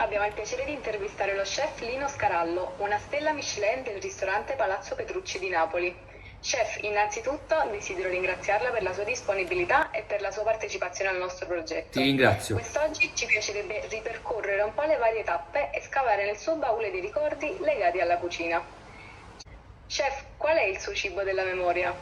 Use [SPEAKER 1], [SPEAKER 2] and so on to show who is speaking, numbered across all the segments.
[SPEAKER 1] Abbiamo il piacere di intervistare lo chef Lino Scarallo, una stella Michelin del ristorante Palazzo Petrucci di Napoli. Chef, innanzitutto desidero ringraziarla per la sua disponibilità e per la sua partecipazione al nostro
[SPEAKER 2] Ti
[SPEAKER 1] progetto.
[SPEAKER 2] ringrazio.
[SPEAKER 1] Quest'oggi ci piacerebbe ripercorrere un po' le varie tappe e scavare nel suo baule di ricordi legati alla cucina. Chef, qual è il suo cibo della memoria?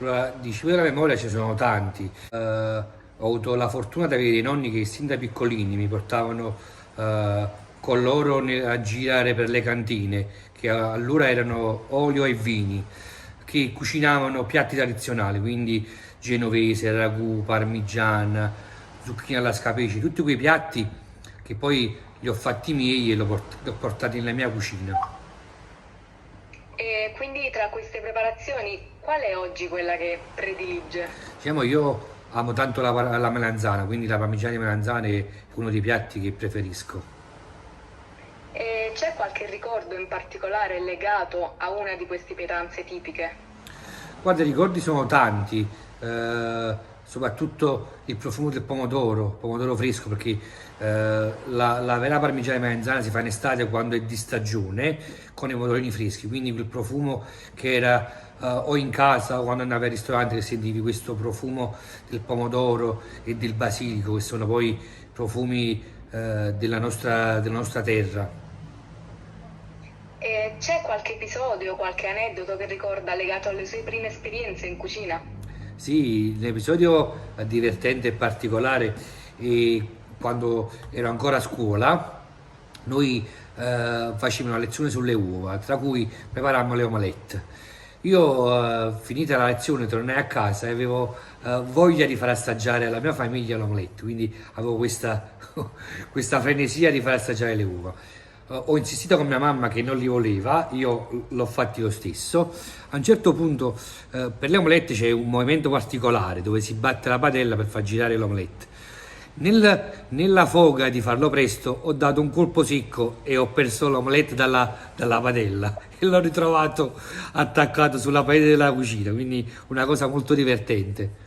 [SPEAKER 2] Allora, di cibo della memoria ci sono tanti. Ho avuto la fortuna di avere dei nonni che sin da piccolini mi portavano con loro a girare per le cantine, che allora erano olio e vini, che cucinavano piatti tradizionali, quindi genovese, ragù, parmigiana, zucchine alla scapece, tutti quei piatti che poi li ho fatti miei e li ho portati nella mia cucina.
[SPEAKER 1] E quindi tra queste preparazioni, qual è oggi quella che predilige?
[SPEAKER 2] Diciamo, io amo tanto la melanzana, quindi la parmigiana di melanzane è uno dei piatti che preferisco.
[SPEAKER 1] E c'è qualche ricordo in particolare legato a una di queste pietanze tipiche?
[SPEAKER 2] Guarda, i ricordi sono tanti, soprattutto il profumo del pomodoro fresco, perché la vera parmigiana di melanzana si fa in estate quando è di stagione, con i pomodorini freschi, quindi quel profumo che era o in casa o quando andavi al ristorante che sentivi questo profumo del pomodoro e del basilico, che sono poi profumi della nostra terra.
[SPEAKER 1] E c'è qualche episodio, qualche aneddoto che ricorda legato alle sue prime esperienze in cucina?
[SPEAKER 2] Sì, l'episodio divertente e particolare è quando ero ancora a scuola, noi facevamo una lezione sulle uova, tra cui preparammo le omelette. Io, finita la lezione, tornai a casa e avevo voglia di far assaggiare alla mia famiglia l'omelette, quindi avevo questa frenesia di far assaggiare le uova. Ho insistito con mia mamma che non li voleva, io l'ho fatti lo stesso. A un certo punto, per le omelette c'è un movimento particolare dove si batte la padella per far girare l'omelette. Nella foga di farlo presto ho dato un colpo secco e ho perso l'omelette dalla padella e l'ho ritrovato attaccato sulla parete della cucina, quindi una cosa molto divertente.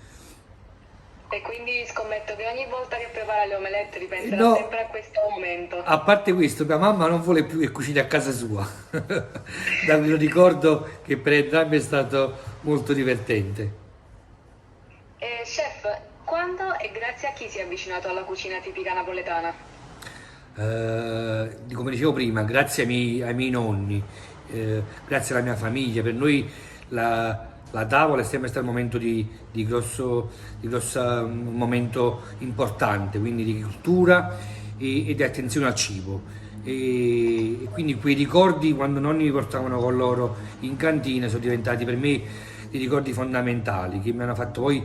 [SPEAKER 1] E quindi scommetto che ogni volta che prepara le omelette ripenserà
[SPEAKER 2] No,
[SPEAKER 1] sempre a questo momento.
[SPEAKER 2] a parte questo, mia mamma non vuole più che cucini a casa sua. Da me lo ricordo che per entrambi è stato molto divertente.
[SPEAKER 1] E chef, quando e grazie a chi si è avvicinato alla cucina tipica napoletana?
[SPEAKER 2] Come dicevo prima, grazie ai miei nonni, grazie alla mia famiglia, per noi la tavola è sempre stato un momento un momento importante, quindi di cultura e di attenzione al cibo. E quindi quei ricordi quando nonni mi portavano con loro in cantina sono diventati per me dei ricordi fondamentali che mi hanno fatto poi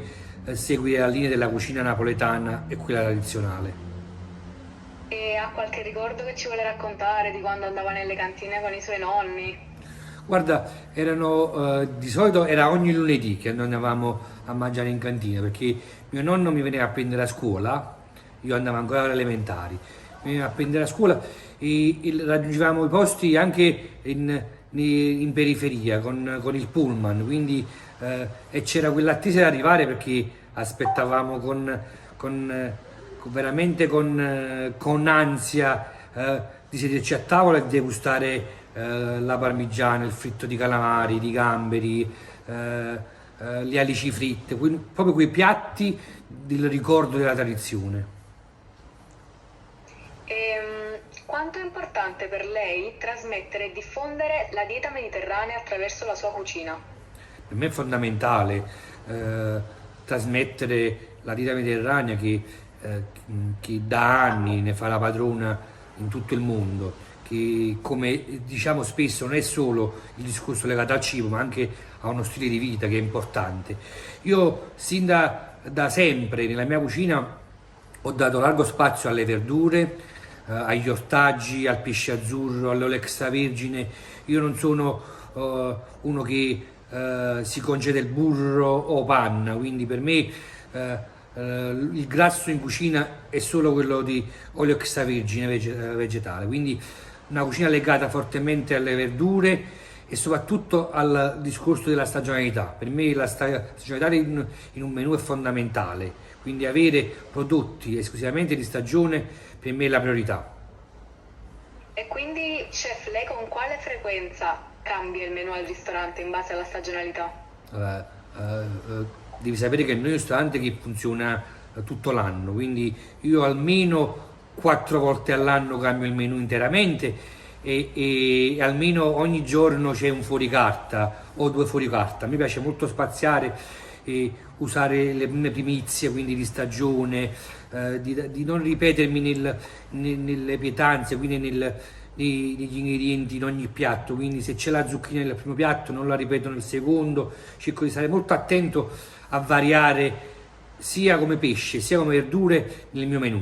[SPEAKER 2] seguire la linea della cucina napoletana e quella tradizionale.
[SPEAKER 1] E ha qualche ricordo che ci vuole raccontare di quando andava nelle cantine con i suoi nonni?
[SPEAKER 2] Guarda, di solito era ogni lunedì che noi andavamo a mangiare in cantina perché mio nonno mi veniva a prendere a scuola, io andavo ancora alle elementari, mi veniva a prendere a scuola e raggiungevamo i posti anche in periferia con il pullman, quindi e c'era quell'attesa di arrivare perché aspettavamo veramente con ansia di sederci a tavola e degustare la parmigiana, il fritto di calamari, di gamberi, le alici fritte, proprio quei piatti del ricordo della tradizione.
[SPEAKER 1] Quanto è importante per lei trasmettere e diffondere la dieta mediterranea attraverso la sua cucina?
[SPEAKER 2] Per me è fondamentale eh, trasmettere la dieta mediterranea che da anni ne fa la padrona in tutto il mondo, che come diciamo spesso non è solo il discorso legato al cibo, ma anche a uno stile di vita che è importante. Io da sempre nella mia cucina ho dato largo spazio alle verdure, agli ortaggi, al pesce azzurro, all'olio extravergine. Io non sono uno che si concede il burro o panna, quindi per me il grasso in cucina è solo quello di olio extravergine vegetale, quindi una cucina legata fortemente alle verdure e soprattutto al discorso della stagionalità. Per me la stagionalità in un menù è fondamentale, quindi avere prodotti esclusivamente di stagione per me è la priorità.
[SPEAKER 1] E quindi, chef, lei con quale frequenza cambia il menù al ristorante in base alla stagionalità?
[SPEAKER 2] Allora, devi sapere che noi è un ristorante che funziona tutto l'anno, quindi io almeno 4 volte all'anno cambio il menù interamente e almeno ogni giorno c'è un fuoricarta o due fuoricarta. Mi piace molto spaziare e usare le prime primizie, quindi di stagione, di non ripetermi nelle pietanze, quindi negli ingredienti in ogni piatto. Quindi se c'è la zucchina nel primo piatto non la ripeto nel secondo, cerco di stare molto attento a variare sia come pesce sia come verdure nel mio menù.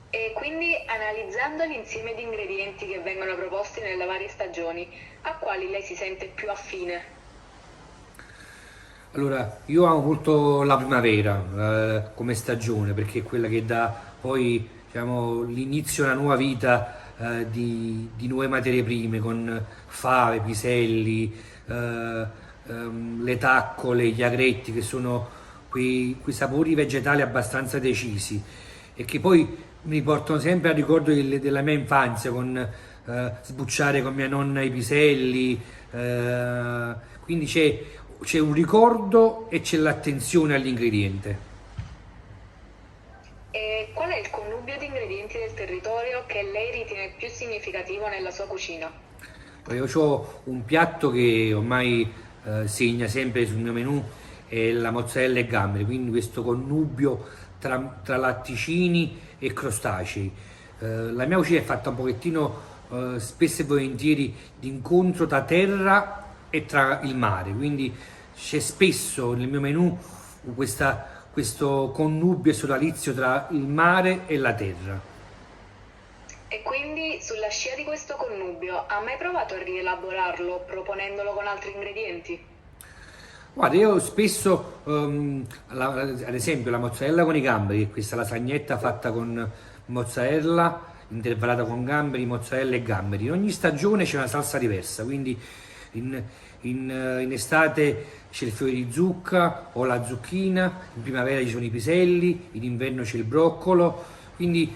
[SPEAKER 1] E quindi, analizzando l'insieme di ingredienti che vengono proposti nelle varie stagioni, a quali lei si sente più affine?
[SPEAKER 2] Allora, io amo molto la primavera come stagione perché è quella che dà poi diciamo, l'inizio a una nuova vita di nuove materie prime con fave, piselli, le taccole, gli agretti che sono quei sapori vegetali abbastanza decisi e che poi mi portano sempre al ricordo della mia infanzia con sbucciare con mia nonna i piselli, quindi c'è un ricordo e c'è l'attenzione all'ingrediente.
[SPEAKER 1] E qual è il connubio di ingredienti del territorio che lei ritiene più significativo nella sua cucina?
[SPEAKER 2] Io ho un piatto che ormai segna sempre sul mio menù, è la mozzarella e gamberi, quindi questo connubio tra latticini e crostacei. La mia cucina è fatta un pochettino spesso e volentieri di incontro tra terra e tra il mare, quindi c'è spesso nel mio menù questo connubio e sodalizio tra il mare e la terra.
[SPEAKER 1] E quindi, sulla scia di questo connubio, ha mai provato a rielaborarlo proponendolo con altri ingredienti?
[SPEAKER 2] Guarda, io spesso, ad esempio, la mozzarella con i gamberi, che è questa lasagnetta fatta con mozzarella intervallata con gamberi, mozzarella e gamberi. In ogni stagione c'è una salsa diversa, quindi in, in estate c'è il fiore di zucca o la zucchina, in primavera ci sono i piselli, in inverno c'è il broccolo. Quindi,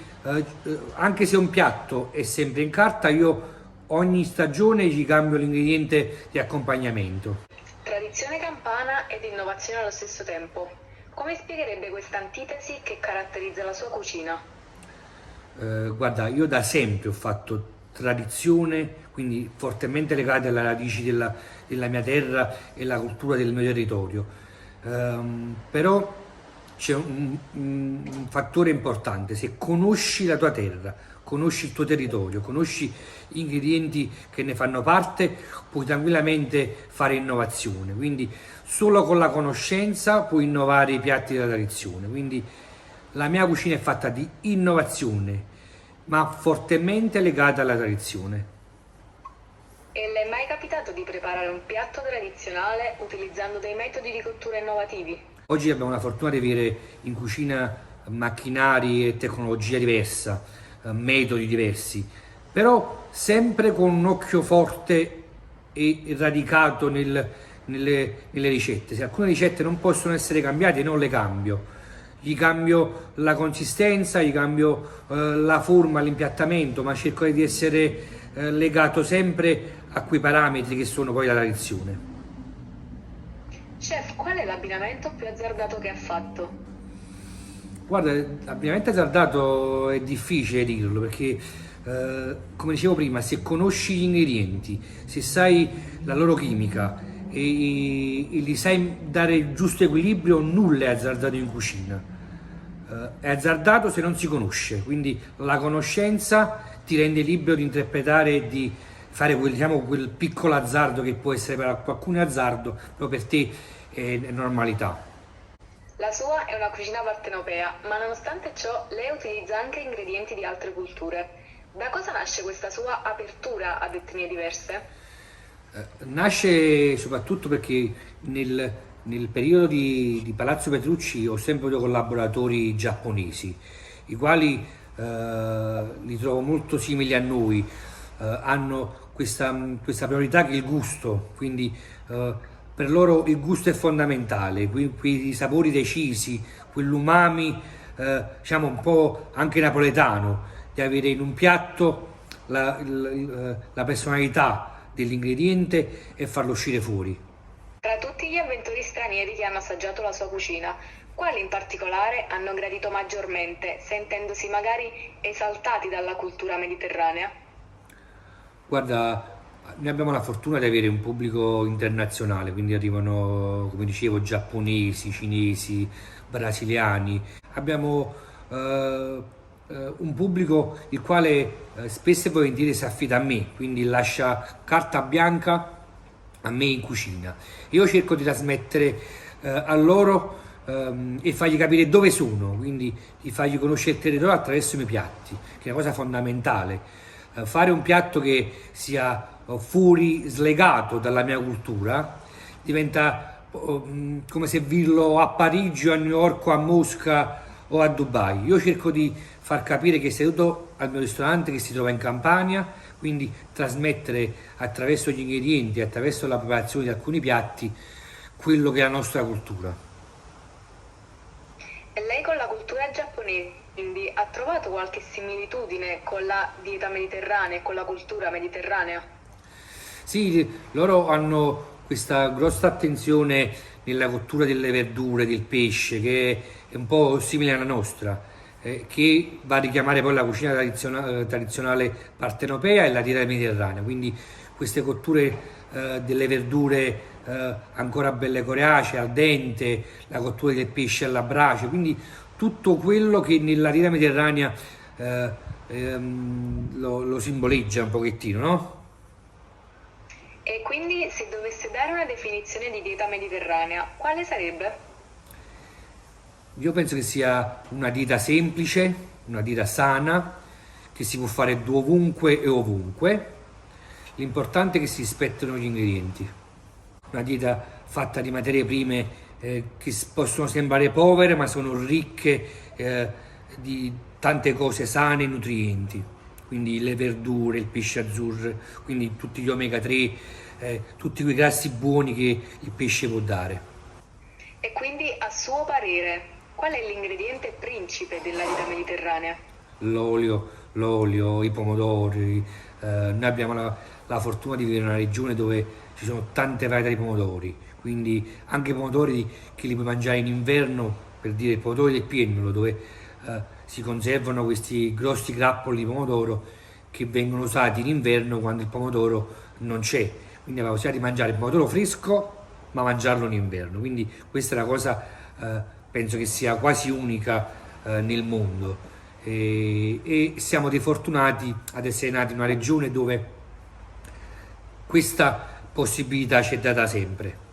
[SPEAKER 2] anche se un piatto è sempre in carta, io ogni stagione ci cambio l'ingrediente di accompagnamento.
[SPEAKER 1] Tradizione campana ed innovazione allo stesso tempo. Come spiegherebbe questa antitesi che caratterizza la sua cucina?
[SPEAKER 2] Guarda, io da sempre ho fatto tradizione, quindi fortemente legata alle radici della mia terra e alla cultura del mio territorio. Però c'è un fattore importante: se conosci la tua terra, conosci il tuo territorio, conosci gli ingredienti che ne fanno parte, puoi tranquillamente fare innovazione. Quindi solo con la conoscenza puoi innovare i piatti della tradizione. Quindi la mia cucina è fatta di innovazione, ma fortemente legata alla tradizione.
[SPEAKER 1] E le è mai capitato di preparare un piatto tradizionale utilizzando dei metodi di cottura innovativi?
[SPEAKER 2] Oggi abbiamo la fortuna di avere in cucina macchinari e tecnologia diversa, metodi diversi, però sempre con un occhio forte e radicato nelle ricette. Se alcune ricette non possono essere cambiate, non le cambio. Gli cambio la consistenza, gli cambio la forma, l'impiattamento, ma cerco di essere legato sempre a quei parametri che sono poi la tradizione.
[SPEAKER 1] Chef, qual è l'abbinamento più azzardato che ha fatto?
[SPEAKER 2] Guarda, l'abbinamento azzardato è difficile dirlo perché, come dicevo prima, se conosci gli ingredienti, se sai la loro chimica e gli sai dare il giusto equilibrio, nulla è azzardato in cucina. È azzardato se non si conosce, quindi la conoscenza ti rende libero di interpretare e di fare quel, diciamo, quel piccolo azzardo che può essere per qualcuno azzardo, però per te è normalità.
[SPEAKER 1] La sua è una cucina partenopea, ma nonostante ciò lei utilizza anche ingredienti di altre culture. Da cosa nasce questa sua apertura ad etnie diverse?
[SPEAKER 2] Nasce soprattutto perché nel periodo di Palazzo Petrucci ho sempre avuto collaboratori giapponesi, i quali li trovo molto simili a noi, hanno questa priorità che è il gusto, quindi per loro il gusto è fondamentale, quei sapori decisi, quell'umami diciamo un po' anche napoletano di avere in un piatto la personalità dell'ingrediente e farlo uscire fuori.
[SPEAKER 1] Tra tutti gli avventori stranieri che hanno assaggiato la sua cucina, quali in particolare hanno gradito maggiormente, sentendosi magari esaltati dalla cultura mediterranea?
[SPEAKER 2] Guarda, noi abbiamo la fortuna di avere un pubblico internazionale, quindi arrivano, come dicevo, giapponesi, cinesi, brasiliani. Abbiamo un pubblico il quale spesso e volentieri si affida a me, quindi lascia carta bianca a me in cucina. Io cerco di trasmettere a loro e fargli capire dove sono, quindi di fargli conoscere il territorio attraverso i miei piatti, che è una cosa fondamentale. Fare un piatto che sia fuori, slegato dalla mia cultura, diventa come se dirlo a Parigi, a New York, a Mosca o a Dubai. Io cerco di far capire che seduto al mio ristorante che si trova in Campania, quindi trasmettere attraverso gli ingredienti, attraverso la preparazione di alcuni piatti, quello che è la nostra cultura.
[SPEAKER 1] E lei con la cultura giapponese, quindi, ha trovato qualche similitudine con la dieta mediterranea e con la cultura mediterranea?
[SPEAKER 2] Sì, loro hanno questa grossa attenzione nella cottura delle verdure, del pesce, che è un po' simile alla nostra, che va a richiamare poi la cucina tradizionale partenopea e la dieta mediterranea. Quindi queste cotture delle verdure ancora belle coriacee, al dente, la cottura del pesce alla brace, quindi tutto quello che nella dieta mediterranea lo simboleggia un pochettino, no?
[SPEAKER 1] E quindi, se dovesse dare una definizione di dieta mediterranea, quale sarebbe?
[SPEAKER 2] Io penso che sia una dieta semplice, una dieta sana, che si può fare dovunque e ovunque. L'importante è che si rispettino gli ingredienti. Una dieta fatta di materie prime che possono sembrare povere, ma sono ricche di tante cose sane e nutrienti. Quindi le verdure, il pesce azzurro, quindi tutti gli omega 3, tutti quei grassi buoni che il pesce può dare.
[SPEAKER 1] E quindi, a suo parere, qual è l'ingrediente principe della dieta mediterranea?
[SPEAKER 2] L'olio, i pomodori. Noi abbiamo la fortuna di vivere in una regione dove ci sono tante varietà di pomodori, quindi anche i pomodori che li puoi mangiare in inverno, per dire il pomodoro del piennolo, dove si conservano questi grossi grappoli di pomodoro che vengono usati in inverno quando il pomodoro non c'è. Quindi abbiamo la possibilità di mangiare il pomodoro fresco, ma mangiarlo in inverno. Quindi questa è una cosa, penso che sia quasi unica nel mondo. E siamo dei fortunati ad essere nati in una regione dove questa possibilità ci è data sempre.